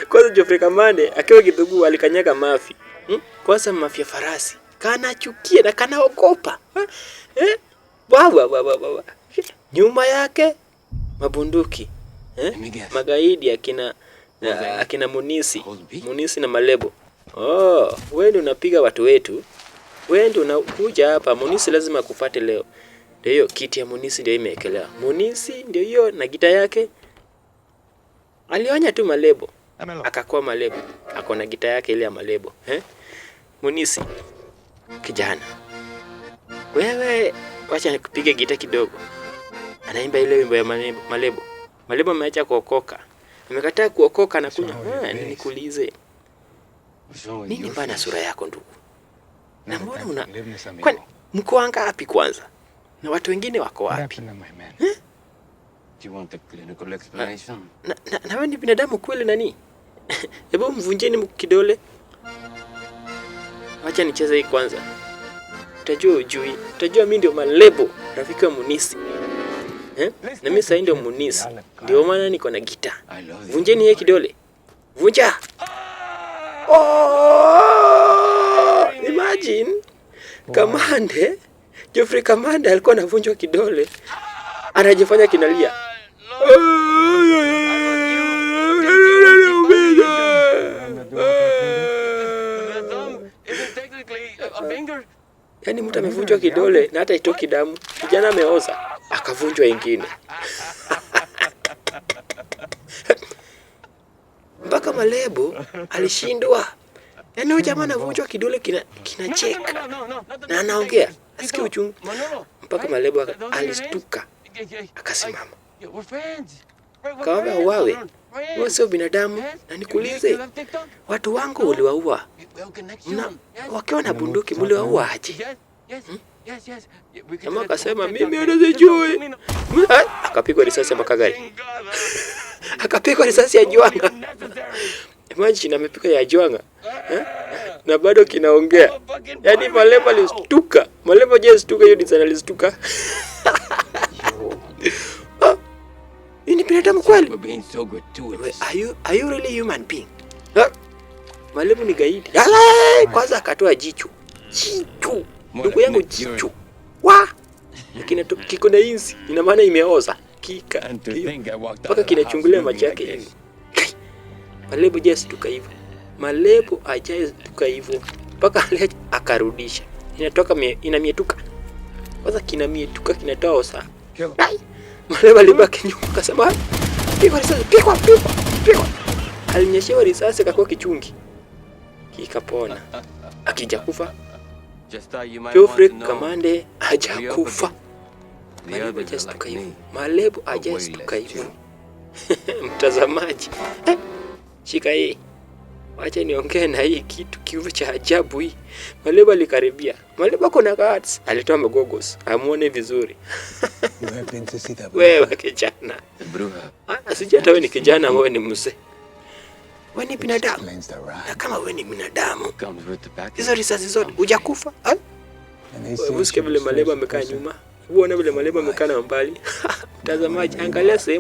Kwanza Geoffrey Kamande akiwa Githugu alikanyaga mafi. Kwanza mafi ya farasi. Kana chukia na kana ogopa. Baba. Nyuma yake mabunduki. Magaidi akina Munisi na Malebo. Wewe ndio unapiga watu wetu. Wewe ndio unakuja hapa. Munisi lazima kufuate leo. Ndio hiyo kiti ya Munisi ndio imeekelewa. Munisi ndio hiyo na gita yake. Alionya tu Malebo. Akakuwa Malebo. Ako na gita yake ile ya Malebo. Munisi kijana. Wewe wacha nikupige gita kidogo. Anaimba ile wimbo ya Malebo. Malebo ameacha kuokoka. Amekataa kuokoka na kunywa. Nikuulize. Nini bana sura yako ndugu? Na mbona kwani mko wangapi kwanza? Na watu wengine wako wapi? Do you want a clinical explanation? Na wewe ni binadamu kweli nani? Hebu mvunjeni kidole. Acha nicheze hii kwanza. Utajua ujui. Utajua mimi ndio Malebo, rafiki wa Munisi. Na mimi sasa ndio Munisi. Ndio maana niko na gita. Vunjeni hii kidole. Vunja. Imagine Kamande, Geoffrey Kamande alikuwa anavunjwa kidole. Anajifanya kinalia. Yaani mtu amevunjwa kidole na hata itoki damu. Kijana ameoza, akavunjwa ingine. Mpaka Malebo alishindwa. Yaani huyu jamaa anavunjwa kidole kinacheka. Na anaongea, asikia uchungu. Mpaka Malebo alistuka. Akasimama. Kaomba uwawe. Wewe sio binadamu na nikuulize. Watu wangu uliwaua. Wakiwa na bunduki mliwaua aje? Jamaa akasema mimi anazijui. Akapigwa risasi ya makagari. Akapigwa risasi ya Jwanga. Imagine amepigwa ya Jwanga. Na bado kinaongea. Yaani Malebo alistuka. Malebo je stuka hiyo design alistuka. Ni binadamu kweli? Are you really human being? Malebo ni gaidi. Kwanza akatoa jicho. Ndugu yangu jicho. Lakini kiko na inzi. Ina maana imeoza. Kika. Paka kinachungulia macho yake hivi. Malebo je stuka hivyo. Malebo ajaye stuka hivyo. Paka akarudisha. Inamietuka. Kwanza kinamietuka kinatoa osa. Malebo alibaki nyuma akasema pigwa risasi, pigwa. Alinyeshewa risasi akakuwa kichungi. Kikapona. Akija kufa. Geoffrey Kamande hajakufa. Malebo hajastuka hivyo. Malebo hajastuka hivyo. Mtazamaji. Shika hii. Wacha niongee na hii kitu cha ajabu hii. Malebo alikaribia. Malebo kuna guards. Alitoa magogos. Amuone vizuri. Wewe kijana. Asije hata wewe ni kijana, wewe ni mzee. Wewe ni binadamu. Na kama wewe ni binadamu, hizo risasi zote hujakufa. Wewe usikie vile Malebo amekaa nyuma. Uone vile Malebo amekaa mbali. Mtazamaji, angalia sehemu